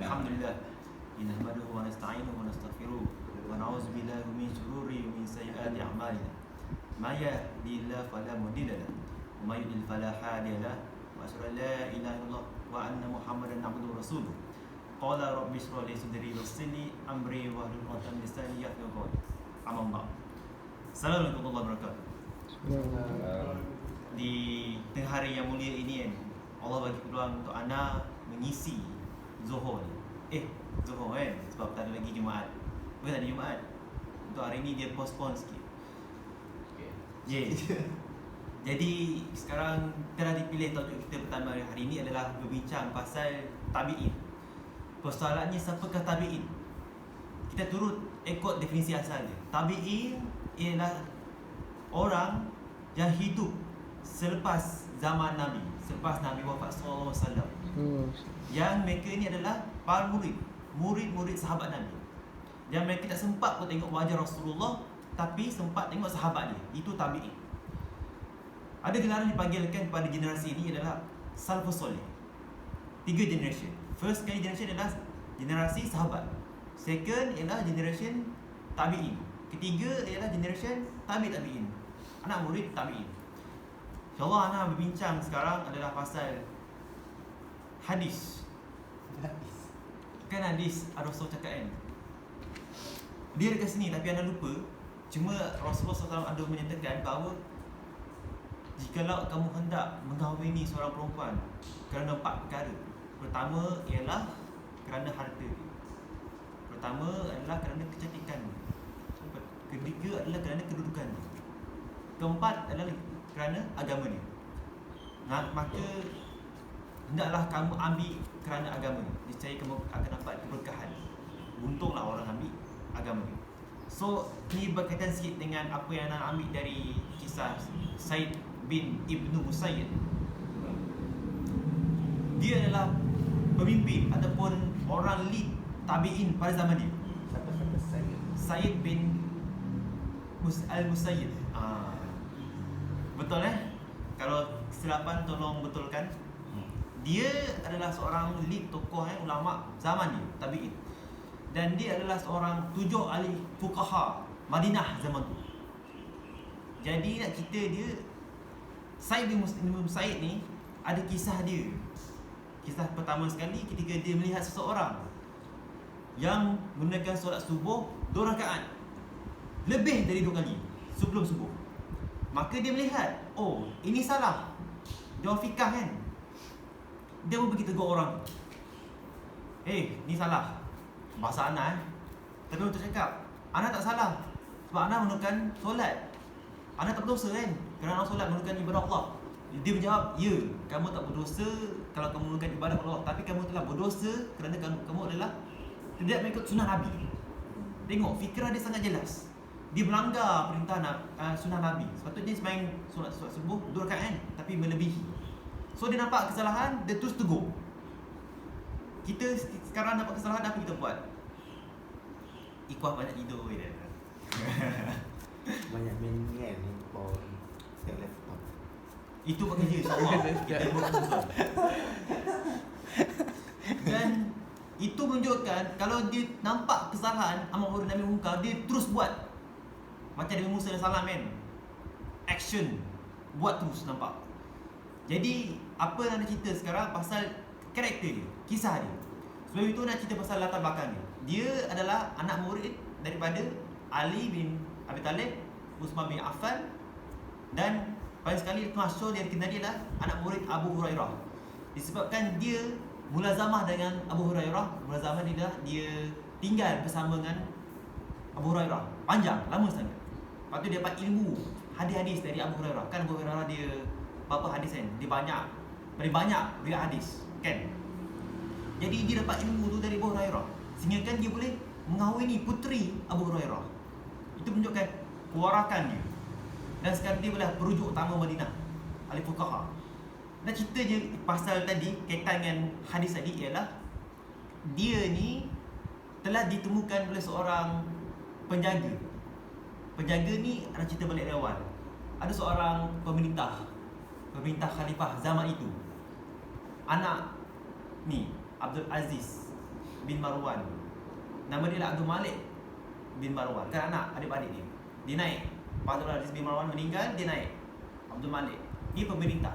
Alhamdulillah. Nahmaduhu wa nasta'inuhu wa nastaghfiruh wa na'udzu billahi min shururi wa min sayyiati a'malina. May yahdihillahu fala mudilla lahu wa may yudlil fala hadiya lahu wa asyhadu an la ilaha illallah wa anna Muhammadan abduhu wa rasuluh. Qala rabbi shrah li sadri wa yassir li amri wa hlul 'uqdatam min lisani yafqahu qawli. Amma ba'd. Assalamualaikum warahmatullahi wabarakatuh. Di tengah hari yang mulia ini kan, Allah bagi peluang untuk anda mengisi Zuhur ni. Zuhur kan, sebab tak ada lagi Jumaat. Bukan tak ada Jumaat. Untuk hari ni dia postpone sikit. Jadi sekarang telah dipilih topik kita pertama hari ini adalah berbincang pasal tabi'in. Persoalannya, siapakah tabi'in? Kita turut ikut definisi asalnya. Tabi'in ialah orang yang hidup selepas zaman Nabi, selepas Nabi wafat sallallahu alaihi wasallam. Yang mereka ni adalah para murid-murid sahabat Nabi. Yang mereka tak sempat pun tengok wajah Rasulullah, tapi sempat tengok sahabat dia. Itu tabi'in. Ada gelaran dipanggilkan pada generasi ini adalah Salafus Soleh. 3 generation. First kali generation adalah generasi sahabat. Second ialah generation tabi'in. Ketiga ialah generation tabi'in. Anak murid tabi'in. InsyaAllah anak berbincang sekarang adalah pasal hadis. Kan hadis Rasul cakap kan, dia dekat sini tapi anda lupa. Cuma Rasulullah SAW ada menyatakan bahawa jikalau kamu hendak mengahwini seorang perempuan kerana 4 perkara. Pertama ialah kerana harta dia. Pertama adalah kerana kecantikan dia. Ketiga adalah kerana kedudukan dia. Keempat adalah kerana agama dia. Maka hendaklah kamu ambil kerana agama dia. Niscaya kamu akan dapat keberkahan. Untunglah orang ambil agama dia. So, ni berkaitan sikit dengan apa yang nak ambil dari kisah Said bin Ibnu Musayyib. Dia adalah pemimpin ataupun orang lead tabi'in pada zaman dia. Siapa Sayyid? Said bin Al-Musayyib. Betul Kalau kesilapan tolong betulkan. Dia adalah seorang lead tokoh ulama zaman dia, tabi'in. Dan dia adalah seorang 7 ahli fuqaha Madinah zaman tu. Jadi nak cerita dia, Said bin Musayyib ni ada kisah dia. Kisah pertama sekali ketika dia melihat seseorang yang menggunakan solat subuh 2 rakaat lebih dari 2 kali sebelum subuh. Maka dia melihat, oh ini salah. Dia orang fikah kan. Dia pun pergi tegur orang, ni salah bahasa anak Tapi untuk cakap, anak tak salah sebab anak menunjukkan solat. Anak tak berdosa kan kerana anak solat menunjukkan ibadah Allah. Dia menjawab, ya, kamu tak berdosa kalau kamu menunjukkan ibadah Allah, tapi kamu telah berdosa kerana kamu adalah tidak mengikut sunnah Nabi. Tengok, fikrah dia sangat jelas. Dia melanggar perintah sunnah Nabi. Sepatutnya dia sembahyang solat subuh 2 rakaat tapi melebihi. So dia nampak kesalahan, dia terus tegur. Kita sekarang nampak kesalahan, apa kita buat? Ikhwah banyak tidur je. Banyak main handphone, laptop. Itu bekerja insyaAllah. Kita buat betul. Dan itu menunjukkan kalau dia nampak kesalahan amal ma'ruf nahi munkar, dia terus buat. Macam Nabi Musa dan salam kan, action, buat terus, nampak. Jadi apa yang nak cerita sekarang pasal karakter dia, kisah dia. Sebab itu nak cerita pasal latar belakang dia. Dia adalah anak murid daripada Ali bin Abi Talib, Uthman bin Affan, dan paling sekali masyhur dia dikenali adalah anak murid Abu Hurairah. Disebabkan dia mulazamah dengan Abu Hurairah. Mulazamah dia tinggal bersama dengan Abu Hurairah panjang, lama sangat. Lepas tu dia dapat ilmu hadis-hadis dari Abu Hurairah. Kan Abu Hurairah dia berapa hadis kan? Dia paling banyak riwayat hadis kan? Jadi dia dapat ilmu tu dari Abu Hurairah, sehingga kan dia boleh mengahwini puteri Abu Hurairah. Itu menunjukkan kewarakan dia. Dan sekarang dia adalah perujuk utama Madinah, ahli fuqaha. Dan cerita je pasal tadi, kaitan dengan hadis tadi ialah dia ni telah ditemukan oleh seorang penjaga. Penjaga ni ada cerita balik dari awal. Ada seorang pemerintah khalifah zaman itu. Anak ni Abdul Aziz bin Marwan. Nama dia lah Abdul Malik bin Marwan. Kan anak, adik-adik dia. Dia naik. Abdul Aziz bin Marwan meninggal, dia naik. Abdul Malik. Dia pemerintah.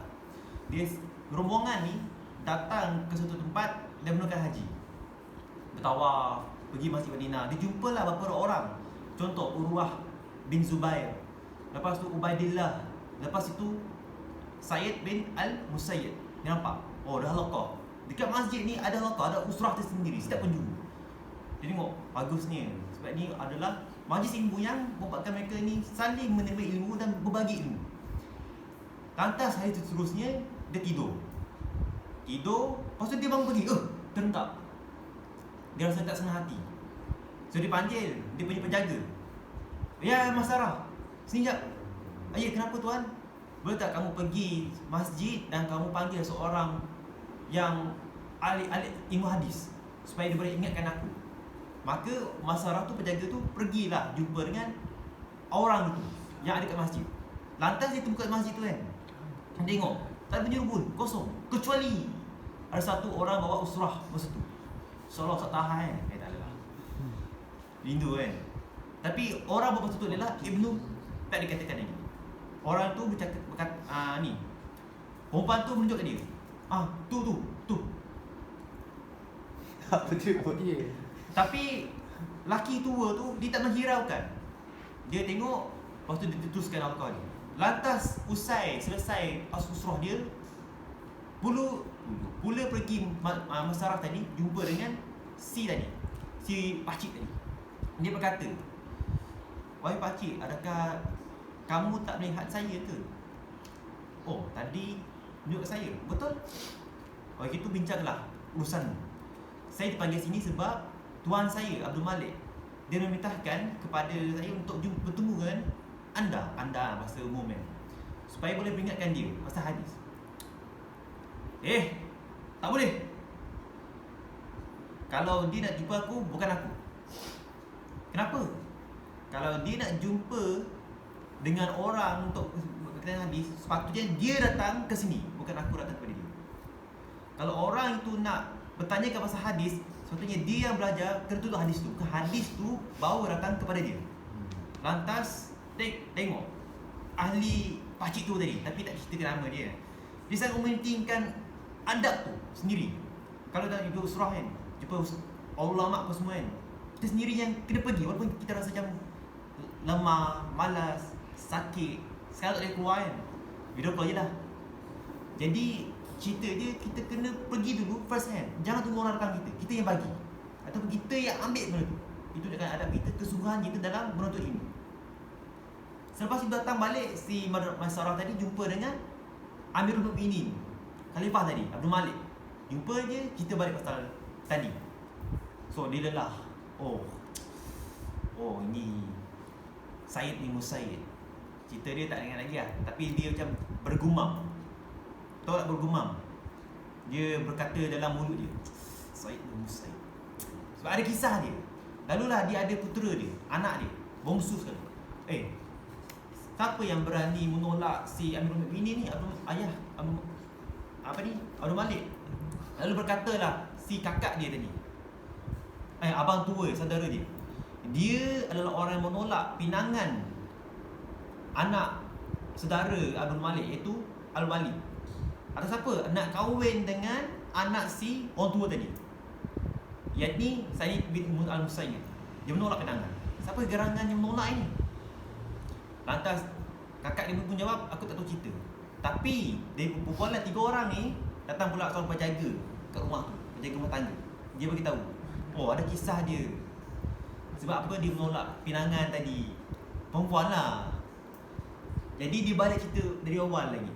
Dia rombongan ni datang ke satu tempat dan menunaikan haji. Bertawaf, pergi Masjid Madinah. Dia jumpalah beberapa orang. Contoh Urwah bin Zubair. Lepas tu Ubaidillah. Lepas itu Sayyid bin Al-Musayyid. Dia nampak? Oh, dah halaqah. Dekat masjid ni ada halaqah, ada usrah tersendiri setiap penjuru. Dia tengok, bagusnya. Sebab ni adalah majlis ilmu yang membuatkan mereka ni saling menerima ilmu dan berbagi ilmu. Lantas hari seterusnya, dia tidur. Lepas tu dia bangun pagi. Terengkap. Dia rasa tak senang hati. So dia panggil dia punya penjaga. Ya, Mas Sarah, sini jap. Ya, kenapa tuan? Boleh tak kamu pergi masjid dan kamu panggil seorang yang ahli ilmu hadis supaya dia boleh ingatkan aku. Maka Mas Sarah tu, penjaga tu, pergilah jumpa dengan orang itu yang ada kat masjid. Lantas dia temukan masjid tu kan. Dia tengok, tak ada penjuru pun, kosong. Kecuali ada satu orang bawa usrah masa tu. Seolah tak tahan kan. Tak adalah. Rindu kan. Tapi orang bawa masa tu adalah Ibnu, tak dikatakan lagi. Orang tu berkata, ni. Perempuan tu menunjuk ke dia. Tu. Apa dia buat? Tapi laki tua tu dia tak menghiraukan. Dia tengok, lepas tu dia teruskan halaqah dia. Lantas selesai usrah dia, Pula pergi Mas Sarah tadi jumpa dengan si pakcik tadi. Dia berkata, "Wahai pakcik, adakah kamu tak melihat saya ke?" "Oh, tadi tunjuk saya." "Betul?" "Oh, itu bincanglah urusan. Saya dipanggil sini sebab tuan saya Abdul Malik, dia memerintahkan kepada saya untuk bertemu dengan anda bahasa umum kan, supaya boleh peringatkan dia pasal hadis." Tak boleh. Kalau dia nak jumpa aku, bukan aku. Kenapa? Kalau dia nak jumpa dengan orang untuk berkaitan hadis, sepatutnya dia datang ke sini, bukan aku datang kepada dia. Kalau orang itu nak bertanya ke pasal hadis, sepatutnya dia yang belajar kena tutup hadis tu. Ke hadis tu baru datang kepada dia. Lantas tengok ahli pakcik tu tadi, tapi tak ceritakan nama dia. Dia sangat mementingkan adab tu sendiri. Kalau dah jumpa usrah kan, jumpa ulama apa semua kan, kita sendiri yang kena pergi. Walaupun kita rasa macam lemah, malas, sakit, sekarang tak boleh keluar kan, video call je lah. Jadi cerita dia, kita kena pergi dulu first hand. Jangan tunggu orang datang kita yang bagi, ataupun kita yang ambil benda tu. Itu dengan adab kita, kesungguhan kita dalam menuntut ilmu. Selepas itu datang balik si Mas Sarah tadi, jumpa dengan Amirul Mukminin, Khalifah tadi, Abdul Malik. Jumpa je, kita balik pasal tadi. So dia lelah. Oh ini Sayyid bin Musayyid. Cerita dia tak ingat lagi lah, tapi dia macam bergumam. Tahu tak bergumam? Dia berkata dalam mulut dia, Sayyid bin Musayyid. Sebab ada kisah dia. Lalulah dia ada putera dia, anak dia, bongsu sekali. Siapa yang berani menolak si Amirul Mukminin ni, Abdul Malik. Lalu berkatalah si kakak dia tadi, abang tua, saudara dia, dia adalah orang yang menolak pinangan anak saudara Abdul Malik, iaitu Al-Wali. Atas apa? Nak kahwin dengan anak si orang tua tadi, yakni Sayyid bin Al-Musayyid. Dia menolak pinangan. Siapa gerangan yang menolak ini? Lantas kakak dia pun jawab, aku tak tahu cerita. Tapi dari perbualan 3 orang ni, datang pula seorang penjaga kat rumah tu, penjaga rumah tangga. Dia beritahu, ada kisah dia. Sebab apa dia menolak pinangan tadi? Perempuan lah. Jadi dia balik cerita dari awal lagi.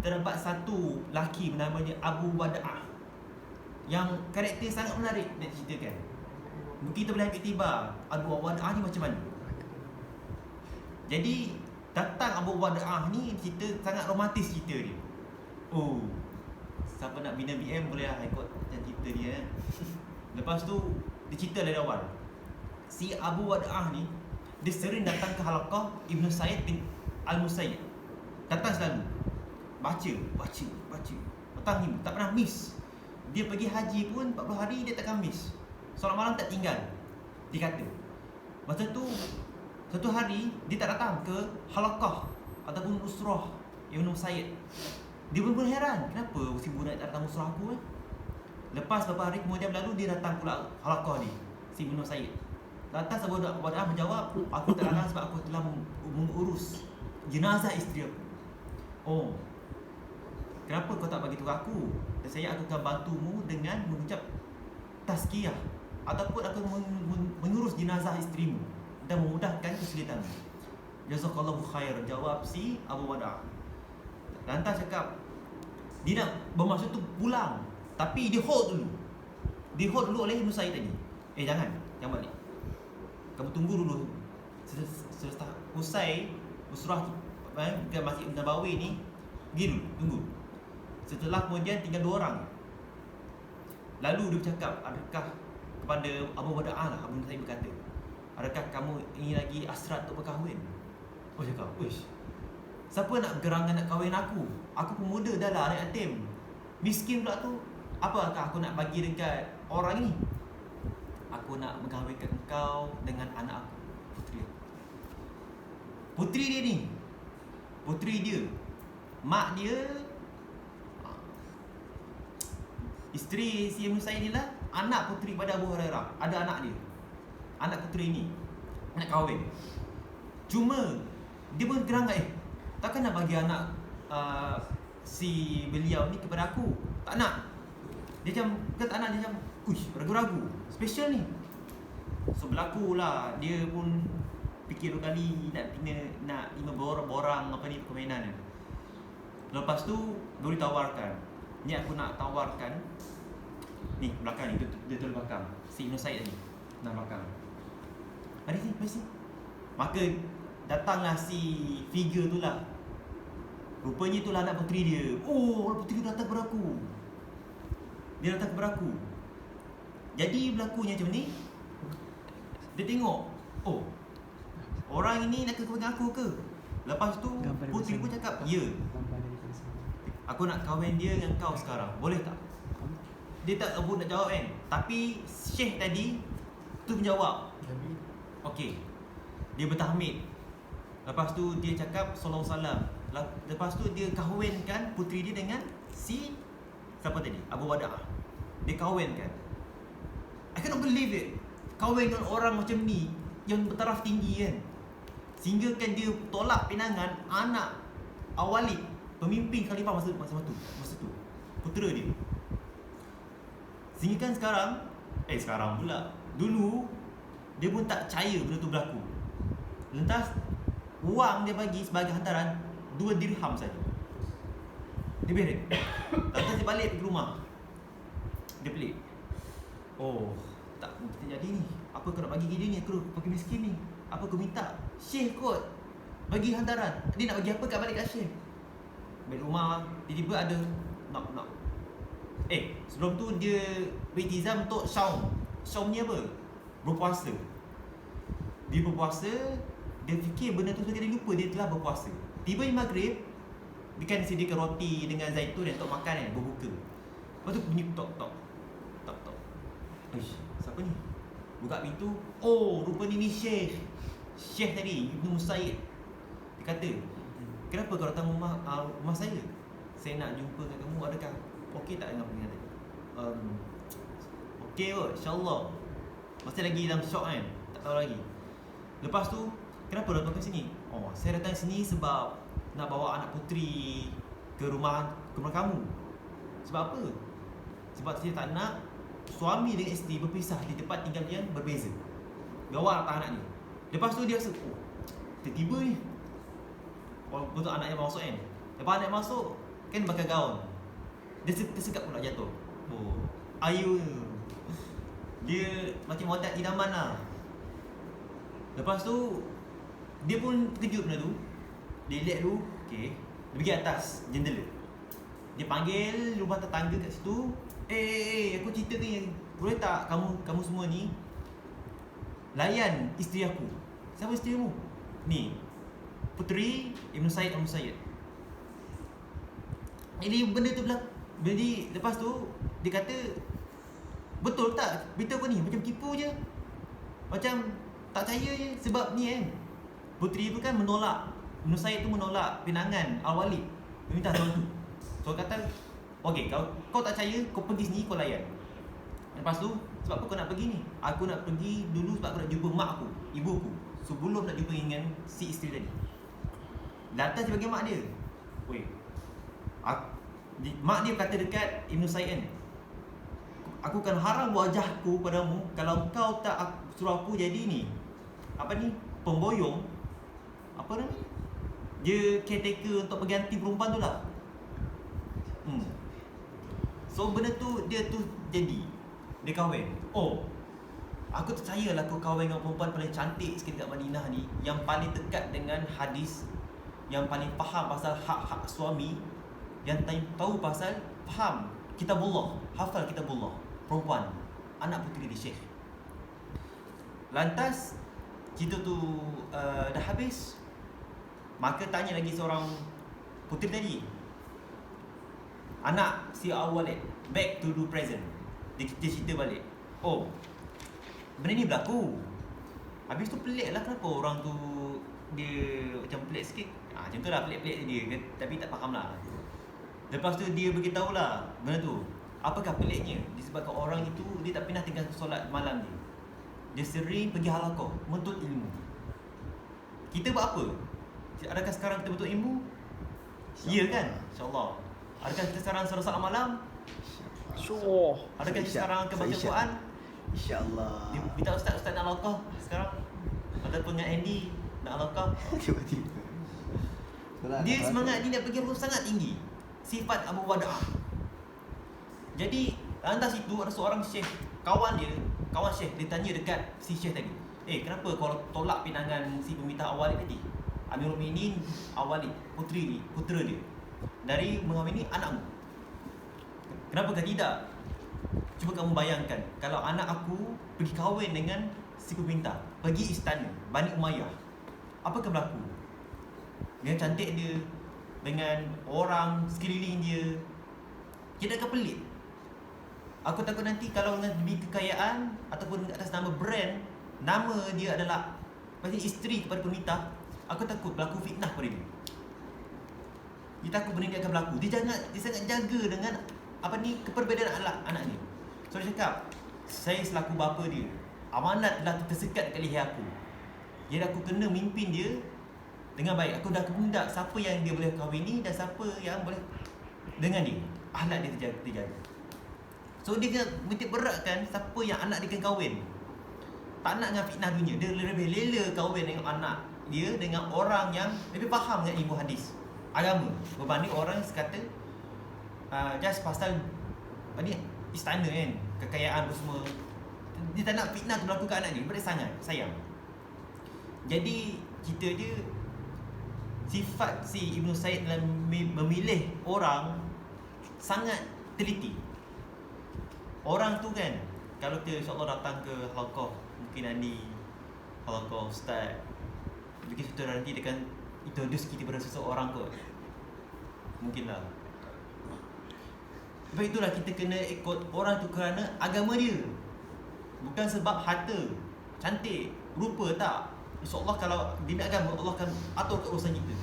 Terdapat satu lelaki namanya Abu Wada'ah, yang karakter sangat menarik nak ceritakan. Mungkin kita boleh ambil tiba Abu Wada'ah ni macam mana. Jadi datang Abu Wada'ah ni, cerita sangat romantis cerita dia. Siapa nak bina BM boleh lah ikut cerita dia. Lepas tu dia cerita dari awal. Si Abu Wada'ah ni, dia sering datang ke halaqah Ibnu Sayyid bin Al-Musayyid. Datang selalu, baca. Petang ni tak pernah miss. Dia pergi haji pun 40 hari dia tak kamis. Solat malam tak tinggal. Dia kata. Masa tu satu hari dia tak datang ke halaqah ataupun usrah Ibn Musayyib. Dia pun heran, kenapa si budak tak datang usrah aku Lepas beberapa hari kemudian berlalu, dia datang pula halaqah ni, si Ibn Musayyib. Lantas Abu Wada'ah menjawab, aku tak datang sebab aku telah mengurus jenazah isteri aku. Oh, kenapa kau tak bagi tahu aku? Dan saya akan bantumu dengan mengucap tazkiyah ataupun aku mengurus jenazah isterimu dan memudahkan kesulitanmu. Jazakallahu khair, jawab si Abu Wada'ah. Lantas cakap, dia nak bermaksud tu pulang, tapi di hold dulu. Di hold dulu oleh Ibn Sayyid tadi. Jangan balik. Kamu tunggu dulu. Setelah usai usrah ke Masjid Nabawi ni, pergi dulu, tunggu. Setelah kemudian tinggal 2 orang. Lalu dia bercakap, adakah kepada Abu Wada'ah lah, Abu Sayyid berkata, adakah kamu ingin lagi asrat untuk berkahwin? Oh cakap, wish, siapa nak gerangan nak kahwin aku? Aku pemuda dah lah, anak yatim, miskin pula tu. Apakah aku nak bagi dekat orang ni? Aku nak menghawinkan engkau dengan anak aku, puteri aku. Puteri dia ni, puteri dia, mak dia, isteri si Ibn Sayyid ni lah anak puteri pada Abu Hurairah. Ada anak dia, anak puteri ni nak kahwin. Cuma dia pun gerangan, takkan nak bagi anak si beliau ni kepada aku? Tak nak. Dia macam, kata anak dia macam, uish, ragu-ragu, special ni. So berlaku lah, dia pun fikir 2 kali nak borang apa ni, permainan ni. Lepas tu baru ditawarkan, ni aku nak tawarkan ni belakang ni, dia tulis belakang si Ibn Sayyid tadi, nak belakang. Mari sini. Maka datanglah si figure tu lah. Rupanya itulah anak puteri dia. Oh, puteri dia datang kepada aku. Dia datang kepada aku. Jadi berlakunya macam ni. Dia tengok, oh, orang ini nak kahwin dengan aku ke? Lepas tu puteri pun cakap, ya, aku nak kahwin dia dengan kau sekarang, boleh tak? Dia tak nak jawab kan. Tapi Syekh tadi tu menjawab, okey. Dia bertahmid. Lepas tu dia cakap sallallahu alaihi wasallam. Lepas tu dia kahwinkan puteri dia dengan si siapa tadi? Abu Wada'ah. Dia kahwinkan. I cannot believe it. Kahwin dengan orang macam ni yang bertaraf tinggi kan. Sehingga kan dia tolak pinangan anak Al-Walid, pemimpin khalifah masa tu. Putera dia. Sehingga kan sekarang pula. Dulu dia pun tak percaya benda tu berlaku. Lantas wang dia bagi sebagai hantaran 2 dirham saja. Dia beret. Lantas dia balik pergi rumah. Dia pelik. Oh, tak jadi ni. Apa kau nak bagi dia ni? Aku pakai miskin ni. Apa kau minta? Syekh kot bagi hantaran. Dia nak bagi apa kat balik kat Syekh? Balik rumah, tiba-tiba ada knock. Sebelum tu dia beritizam untuk Syaum. Syaum ni apa? Berpuasa. Dia berpuasa. Dia fikir benda tu dia lupa dia telah berpuasa. Tiba di maghrib, dia kan sediakan roti dengan zaitun untuk makan kan, berbuka. Lepas tu bunyi tok. Ish, siapa ni? Buka pintu. Oh, rupanya ni Syekh tadi, Ibn Musayyib. Dia kata, kenapa kau datang rumah saya? Saya nak jumpa dengan kamu, adakah okey tak dengan pergi tadi? Okey kot, insyaAllah. Masih lagi dalam syok kan, tak tahu lagi. Lepas tu, kenapa datang ke sini? Oh, saya datang sini sebab nak bawa anak puteri ke rumah kamu. Sebab apa? Sebab saya tak nak suami dengan isteri berpisah di tempat tinggal yang berbeza. Bawa anak ni. Lepas tu dia rasa, oh, tiba-tiba ni betul anaknya masuk kan. Lepas anak masuk, kan pakai gaun. Dia tersekap pula jatuh. Oh, ayu. Dia macam wadat idaman lah. Lepas tu dia pun terkejut benda tu. Dia lihat dulu, okey. Dia pergi atas jendela. Dia panggil rumah tetangga kat situ. Aku cerita ni. Boleh tak kamu semua ni layan isteri aku? Siapa isteri mu? Ni, puteri Ibn Sayyid Al-Musayyid. Jadi benda tu Jadi lepas tu dia kata, betul tak berita kau ni? Macam tipu je. Macam tak percaya je. Sebab ni kan, puteri tu kan menolak, Ibn Said tu menolak pinangan Al-Walid, meminta soal tu. So kata, okey, kau tak percaya, kau pergi sini, kau layan. Lepas tu, sebab apa kau nak pergi ni? Aku nak pergi dulu sebab aku nak jumpa mak aku, ibu aku, sebelum nak jumpa dengan si isteri tadi. Datang dia bagi mak dia. Weh, mak dia kata dekat Ibn Said kan, aku akan haram wajahku padamu kalau kau tak suruh aku jadi ni, apa ni, pemboyong, apa nama ni, dia caretaker untuk mengganti perempuan tu lah. So benda tu, dia tu jadi, dia kahwin. Oh, aku tak percayalah kau kahwin dengan perempuan paling cantik sekali kat Madinah ni, yang paling dekat dengan hadis, yang paling faham pasal hak-hak suami, yang tahu pasal, faham kitabullah, hafal kitabullah, perempuan, anak puteri di Syekh. Lantas cerita tu dah habis, maka tanya lagi seorang puteri tadi, anak si Al-Walid, back to the present. Dia cerita balik, oh, benda ni berlaku. Habis tu pelik lah, kenapa orang tu dia macam pelik sikit. Macam tu lah, pelik-pelik dia, tapi tak faham lah. Lepas tu dia beritahu lah benda tu. Apakah peliknya? Disebabkan orang itu, dia tak pernah tinggal solat malam dia. Dia sering pergi halaqah, menuntut ilmu. Kita buat apa? Adakah sekarang kita menuntut ilmu? Ya kan? InsyaAllah. Adakah kita sekarang solat malam? Sure. Adakah kita sekarang akan baca Quran? InsyaAllah. Dia minta ustaz nak halaqah sekarang, ataupun dengan Andy nak halaqah. Tiba-tiba Dia semangat dia nak pergi halaqah sangat tinggi. Sifat Abu Wada'ah. Jadi lantas itu ada seorang syekh, kawan syekh, dia tanya dekat si syekh tadi, kenapa kau tolak pinangan si peminta Al-Walid tadi, Amirul Mukminin Al-Walid, putera dia, dari mengahwini anakmu? Kenapa kau tidak? Cuba kamu bayangkan, kalau anak aku pergi kahwin dengan si peminta, pergi istana Bani Umayyah, apakah berlaku? Dengan cantik dia, dengan orang sekeliling dia, kita akan pelik. Aku takut nanti kalau lebih kekayaan ataupun atas nama brand, nama dia adalah pasti isteri kepada peminta, aku takut berlaku fitnah pada dia. Dia takut benda ni akan berlaku. Dia sangat jaga dengan apa ni, keperbezaan anak dia. So dia cakap, saya selaku bapa dia, amanat telah tersekat dekat leher aku. Jadi aku kena mimpin dia dengan baik. Aku dah kehendak siapa yang dia boleh kahwini dan siapa yang boleh dengan dia. Anak dia terjaga. So dia kena menitik beratkan siapa yang anak dia kena kahwin. Tak nak dengan fitnah dunia. Dia lebih rela kahwin dengan anak dia dengan orang yang lebih faham dengan ilmu hadis, agama, berbanding orang yang sekata just pasal ni istana kan, kekayaan tu semua. Dia tak nak fitnah tu berlaku kat anak dia. Dia sangat sayang. Jadi cerita dia, sifat si Ibn Said dalam memilih orang sangat teliti. Orang tu kan, kalau kita insyaAllah datang ke halaqah, mungkin nanti halaqah ustaz, mungkin kita nanti dia akan introduce kita pada seseorang kot, mungkin lah. Sebab itulah kita kena ikut orang tu kerana agama dia, bukan sebab harta, cantik, rupa, tak. InsyaAllah kalau bina agama, Allah akan atur ke urusan kita.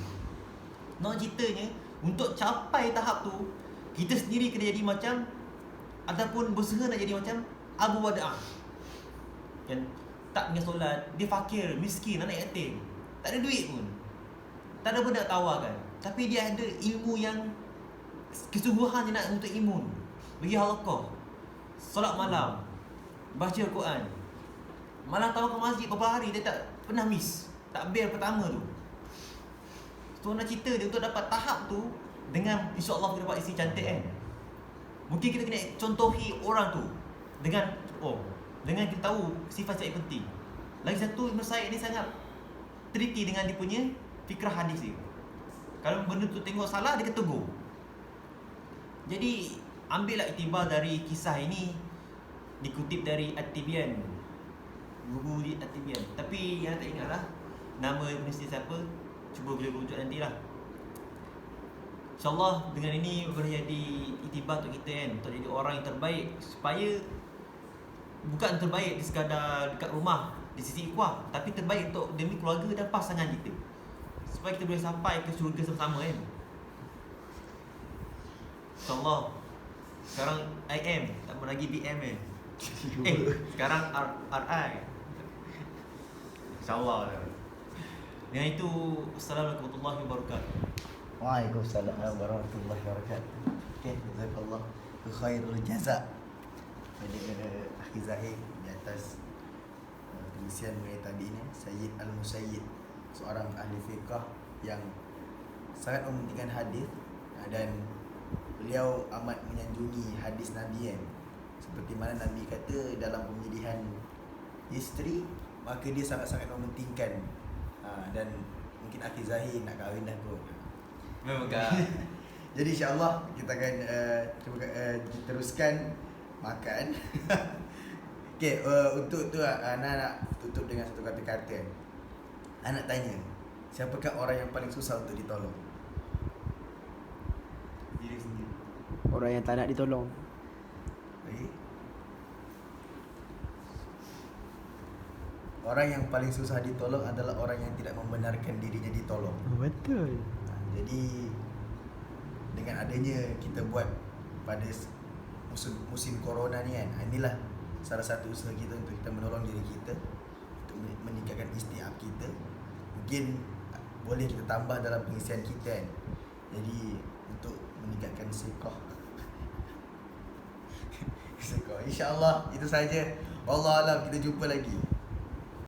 Nak ceritanya, untuk capai tahap tu, kita sendiri kena jadi macam, ataupun berusaha nak jadi macam Abu Wada'ah kan, tak dengan solat, dia fakir, miskin, anak yatim, tak ada duit pun, tak ada benda nak tawarkan, tapi dia ada ilmu yang kesungguhan dia nak untuk ilmu, pergi halaqah, solat malam, baca Quran, malah tawar ke masjid beberapa hari dia tak pernah miss takbir pertama tu. So nak cerita dia untuk dapat tahap tu, dengan insyaAllah kita dapat isteri cantik kan, mungkin kita kena contohi orang tu dengan dengan kita tahu sifat-sifat penting. Lagi satu, Ibn Said ni sangat teliti dengan dia punya fikrah hadis dia. Kalau benda tu tengok salah, dia kata tegur. Jadi ambillah iktibar dari kisah ini, dikutip dari At-Tibyan, buku di At-Tibyan. Tapi yang tak ingatlah nama Ibn Said siapa, cuba boleh rujuk nantilah. InsyaAllah dengan ini boleh jadi iktibar untuk kita kan, untuk jadi orang yang terbaik, supaya bukan terbaik di sekadar dekat rumah di sisi ikhwah, tapi terbaik untuk demi keluarga dan pasangan kita, supaya kita boleh sampai ke syurga sama-sama kan. InsyaAllah. Sekarang IM, tak mau lagi BM kan. Sekarang RI. InsyaAllah. Dengan itu, Assalamualaikum warahmatullahi wabarakatuh. Waalaikumsalam warahmatullahi wabarakatuh. Okay, jazakallah khairul jaza pada Akhi Zahir di atas pengisian mengenai tabi'in Sayyid Al-Musayyid, seorang ahli fiqh yang sangat mementingkan hadis dan beliau amat menyanjungi hadis Nabi kan. Seperti mana Nabi kata dalam pemilihan isteri, maka dia sangat-sangat mementingkan. Dan mungkin Akhi Zahir nak kahwin dah kot. Semoga. Jadi insyaAllah kita akan teruskan makan. Okay, untuk tu Ana nak tutup dengan satu kata-kata. Ana nak tanya, siapakah orang yang paling susah untuk ditolong? Diri sendiri. Orang yang tak nak ditolong. Okay. Orang yang paling susah ditolong adalah orang yang tidak membenarkan dirinya ditolong. Betul. Jadi dengan adanya kita buat pada musim corona ni kan, inilah salah satu usaha kita untuk kita menolong diri kita, untuk meningkatkan istiaf kita. Mungkin boleh kita tambah dalam pengisian kita kan. Jadi untuk meningkatkan sikoh. InsyaAllah itu saja. Wallahu alam, kita jumpa lagi.